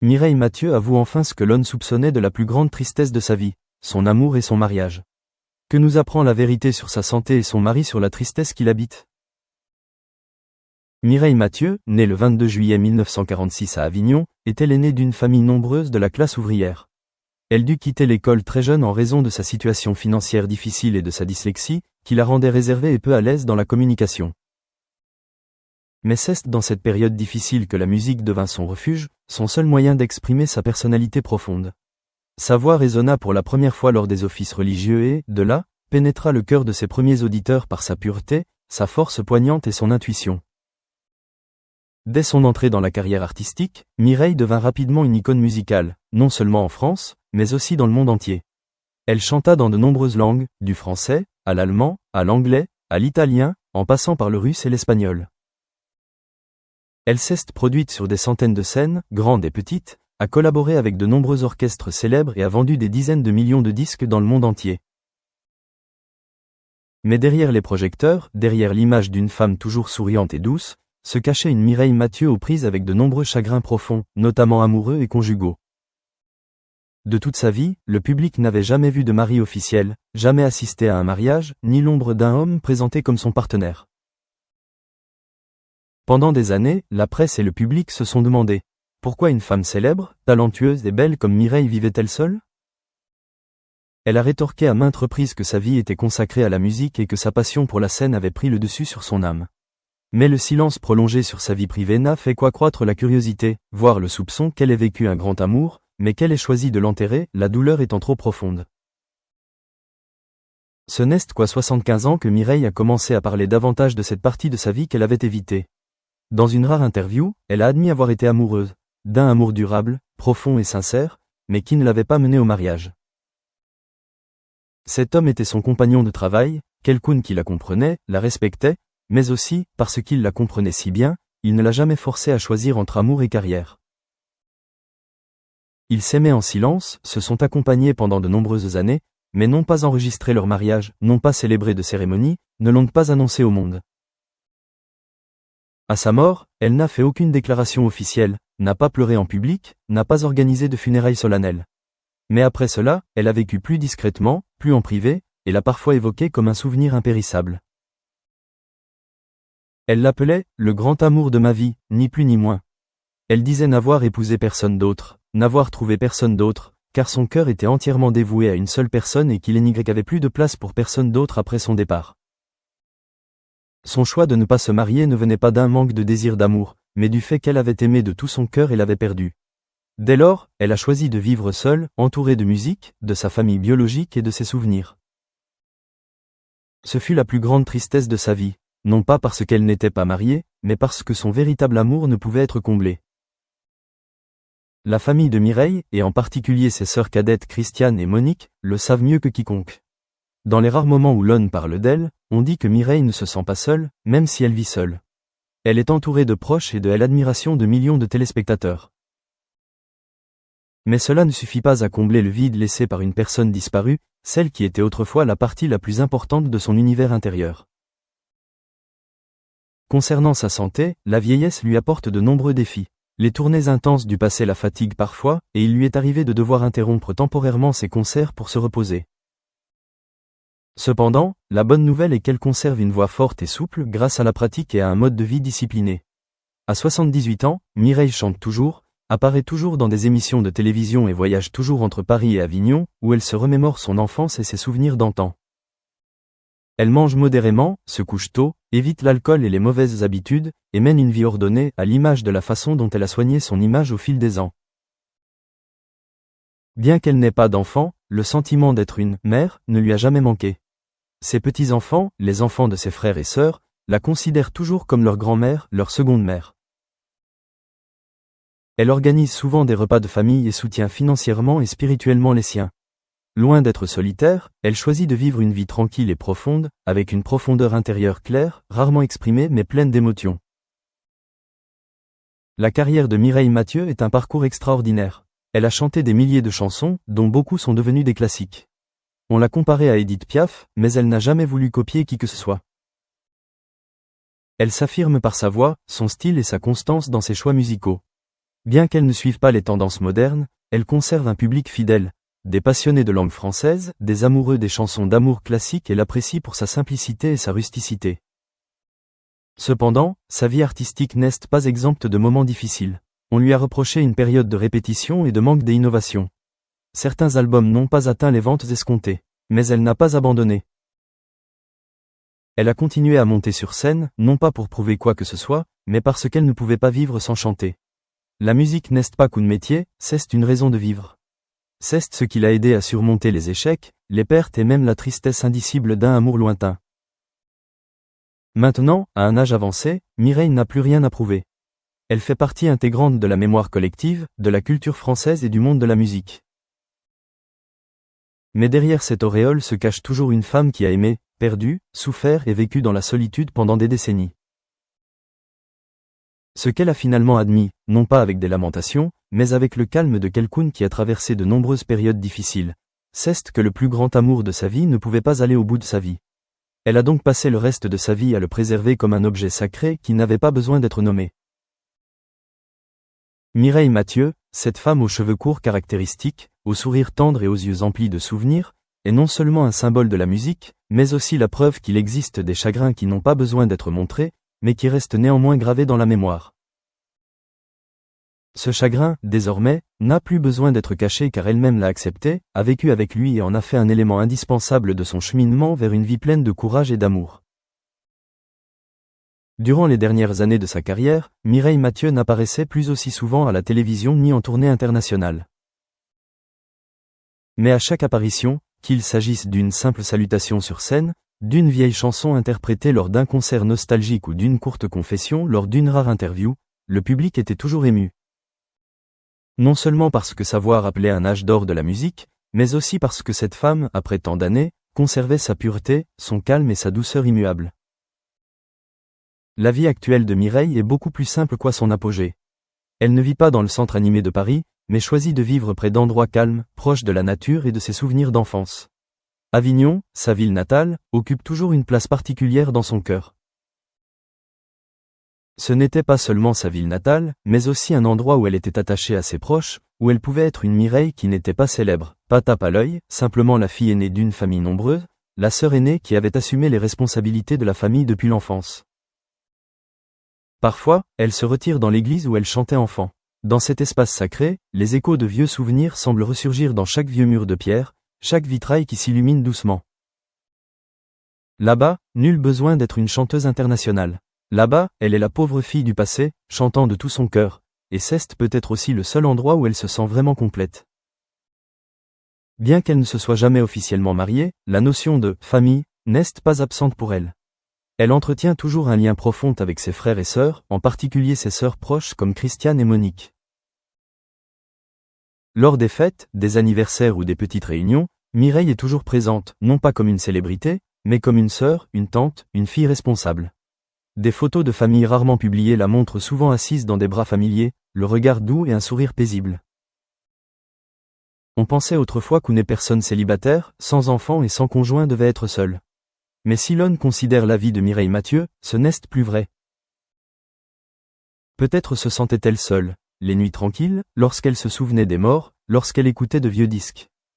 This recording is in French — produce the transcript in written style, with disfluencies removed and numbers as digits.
Mireille Mathieu avoue enfin ce que l'on soupçonnait de la plus grande tristesse de sa vie, son amour et son mariage. Que nous apprend la vérité sur sa santé et son mari sur la tristesse qu'il habite? Mireille Mathieu, née le 22 juillet 1946 à Avignon, était l'aînée d'une famille nombreuse de la classe ouvrière. Elle dut quitter l'école très jeune en raison de sa situation financière difficile et de sa dyslexie, qui la rendait réservée et peu à l'aise dans la communication. Mais c'est dans cette période difficile que la musique devint son refuge, son seul moyen d'exprimer sa personnalité profonde. Sa voix résonna pour la première fois lors des offices religieux et, de là, pénétra le cœur de ses premiers auditeurs par sa pureté, sa force poignante et son intuition. Dès son entrée dans la carrière artistique, Mireille devint rapidement une icône musicale, non seulement en France, mais aussi dans le monde entier. Elle chanta dans de nombreuses langues, du français, à l'allemand, à l'anglais, à l'italien, en passant par le russe et l'espagnol. Elle s'est produite sur des centaines de scènes, grandes et petites, a collaboré avec de nombreux orchestres célèbres et a vendu des dizaines de millions de disques dans le monde entier. Mais derrière les projecteurs, derrière l'image d'une femme toujours souriante et douce, se cachait une Mireille Mathieu aux prises avec de nombreux chagrins profonds, notamment amoureux et conjugaux. De toute sa vie, le public n'avait jamais vu de mari officiel, jamais assisté à un mariage, ni l'ombre d'un homme présenté comme son partenaire. Pendant des années, la presse et le public se sont demandé pourquoi une femme célèbre, talentueuse et belle comme Mireille vivait-elle seule? Elle a rétorqué à maintes reprises que sa vie était consacrée à la musique et que sa passion pour la scène avait pris le dessus sur son âme. Mais le silence prolongé sur sa vie privée n'a fait qu'accroître la curiosité, voire le soupçon qu'elle ait vécu un grand amour, mais qu'elle ait choisi de l'enterrer, la douleur étant trop profonde. Ce n'est qu'à 75 ans que Mireille a commencé à parler davantage de cette partie de sa vie qu'elle avait évitée. Dans une rare interview, elle a admis avoir été amoureuse, d'un amour durable, profond et sincère, mais qui ne l'avait pas menée au mariage. Cet homme était son compagnon de travail, quelqu'un qui la comprenait, la respectait, mais aussi, parce qu'il la comprenait si bien, il ne l'a jamais forcée à choisir entre amour et carrière. Ils s'aimaient en silence, se sont accompagnés pendant de nombreuses années, mais n'ont pas enregistré leur mariage, n'ont pas célébré de cérémonie, ne l'ont pas annoncé au monde. À sa mort, elle n'a fait aucune déclaration officielle, n'a pas pleuré en public, n'a pas organisé de funérailles solennelles. Mais après cela, elle a vécu plus discrètement, plus en privé, et l'a parfois évoqué comme un souvenir impérissable. Elle l'appelait « le grand amour de ma vie », ni plus ni moins. Elle disait n'avoir épousé personne d'autre, n'avoir trouvé personne d'autre, car son cœur était entièrement dévoué à une seule personne et qu'il n'y avait plus de place pour personne d'autre après son départ. Son choix de ne pas se marier ne venait pas d'un manque de désir d'amour, mais du fait qu'elle avait aimé de tout son cœur et l'avait perdu. Dès lors, elle a choisi de vivre seule, entourée de musique, de sa famille biologique et de ses souvenirs. Ce fut la plus grande tristesse de sa vie. Non pas parce qu'elle n'était pas mariée, mais parce que son véritable amour ne pouvait être comblé. La famille de Mireille, et en particulier ses sœurs cadettes Christiane et Monique, le savent mieux que quiconque. Dans les rares moments où l'on parle d'elle, on dit que Mireille ne se sent pas seule, même si elle vit seule. Elle est entourée de proches et de l'admiration de millions de téléspectateurs. Mais cela ne suffit pas à combler le vide laissé par une personne disparue, celle qui était autrefois la partie la plus importante de son univers intérieur. Concernant sa santé, la vieillesse lui apporte de nombreux défis. Les tournées intenses du passé la fatiguent parfois, et il lui est arrivé de devoir interrompre temporairement ses concerts pour se reposer. Cependant, la bonne nouvelle est qu'elle conserve une voix forte et souple grâce à la pratique et à un mode de vie discipliné. À 78 ans, Mireille chante toujours, apparaît toujours dans des émissions de télévision et voyage toujours entre Paris et Avignon, où elle se remémore son enfance et ses souvenirs d'antan. Elle mange modérément, se couche tôt, évite l'alcool et les mauvaises habitudes, et mène une vie ordonnée à l'image de la façon dont elle a soigné son image au fil des ans. Bien qu'elle n'ait pas d'enfant, le sentiment d'être une mère ne lui a jamais manqué. Ses petits-enfants, les enfants de ses frères et sœurs, la considèrent toujours comme leur grand-mère, leur seconde mère. Elle organise souvent des repas de famille et soutient financièrement et spirituellement les siens. Loin d'être solitaire, elle choisit de vivre une vie tranquille et profonde, avec une profondeur intérieure claire, rarement exprimée mais pleine d'émotions. La carrière de Mireille Mathieu est un parcours extraordinaire. Elle a chanté des milliers de chansons, dont beaucoup sont devenues des classiques. On l'a comparée à Édith Piaf, mais elle n'a jamais voulu copier qui que ce soit. Elle s'affirme par sa voix, son style et sa constance dans ses choix musicaux. Bien qu'elles ne suivent pas les tendances modernes, elles conservent un public fidèle. Des passionnés de langue française, des amoureux des chansons d'amour classiques et l'apprécient pour sa simplicité et sa rusticité. Cependant, sa vie artistique n'est pas exempte de moments difficiles. On lui a reproché une période de répétition et de manque d'innovation. Certains albums n'ont pas atteint les ventes escomptées, mais elle n'a pas abandonné. Elle a continué à monter sur scène, non pas pour prouver quoi que ce soit, mais parce qu'elle ne pouvait pas vivre sans chanter. La musique n'est pas qu'un métier, c'est une raison de vivre. C'est ce qui l'a aidé à surmonter les échecs, les pertes et même la tristesse indicible d'un amour lointain. Maintenant, à un âge avancé, Mireille n'a plus rien à prouver. Elle fait partie intégrante de la mémoire collective, de la culture française et du monde de la musique. Mais derrière cette auréole se cache toujours une femme qui a aimé, perdu, souffert et vécu dans la solitude pendant des décennies. Ce qu'elle a finalement admis, non pas avec des lamentations, mais avec le calme de quelqu'un qui a traversé de nombreuses périodes difficiles, c'est que le plus grand amour de sa vie ne pouvait pas aller au bout de sa vie. Elle a donc passé le reste de sa vie à le préserver comme un objet sacré qui n'avait pas besoin d'être nommé. Mireille Mathieu, cette femme aux cheveux courts caractéristiques, au sourire tendre et aux yeux emplis de souvenirs, est non seulement un symbole de la musique, mais aussi la preuve qu'il existe des chagrins qui n'ont pas besoin d'être montrés, mais qui restent néanmoins gravés dans la mémoire. Ce chagrin, désormais, n'a plus besoin d'être caché car elle-même l'a accepté, a vécu avec lui et en a fait un élément indispensable de son cheminement vers une vie pleine de courage et d'amour. Durant les dernières années de sa carrière, Mireille Mathieu n'apparaissait plus aussi souvent à la télévision ni en tournée internationale. Mais à chaque apparition, qu'il s'agisse d'une simple salutation sur scène, d'une vieille chanson interprétée lors d'un concert nostalgique ou d'une courte confession lors d'une rare interview, le public était toujours ému. Non seulement parce que sa voix rappelait un âge d'or de la musique, mais aussi parce que cette femme, après tant d'années, conservait sa pureté, son calme et sa douceur immuables. La vie actuelle de Mireille est beaucoup plus simple qu'à son apogée. Elle ne vit pas dans le centre animé de Paris, mais choisit de vivre près d'endroits calmes, proches de la nature et de ses souvenirs d'enfance. Avignon, sa ville natale, occupe toujours une place particulière dans son cœur. Ce n'était pas seulement sa ville natale, mais aussi un endroit où elle était attachée à ses proches, où elle pouvait être une Mireille qui n'était pas célèbre, pas tape à l'œil, simplement la fille aînée d'une famille nombreuse, la sœur aînée qui avait assumé les responsabilités de la famille depuis l'enfance. Parfois, elle se retire dans l'église où elle chantait enfant. Dans cet espace sacré, les échos de vieux souvenirs semblent ressurgir dans chaque vieux mur de pierre, chaque vitrail qui s'illumine doucement. Là-bas, nul besoin d'être une chanteuse internationale. Là-bas, elle est la pauvre fille du passé, chantant de tout son cœur, et c'est peut-être aussi le seul endroit où elle se sent vraiment complète. Bien qu'elle ne se soit jamais officiellement mariée, la notion de « famille » n'est pas absente pour elle. Elle entretient toujours un lien profond avec ses frères et sœurs, en particulier ses sœurs proches comme Christiane et Monique. Lors des fêtes, des anniversaires ou des petites réunions, Mireille est toujours présente, non pas comme une célébrité, mais comme une sœur, une tante, une fille responsable. Des photos de famille rarement publiées la montrent souvent assise dans des bras familiers, le regard doux et un sourire paisible. On pensait autrefois qu'une personne célibataire, sans enfant et sans conjoint devait être seule. Mais si l'on considère la vie de Mireille Mathieu, ce n'est plus vrai. Peut-être se sentait-elle seule, les nuits tranquilles, lorsqu'elle se souvenait des morts, lorsqu'elle écoutait de vieux disques.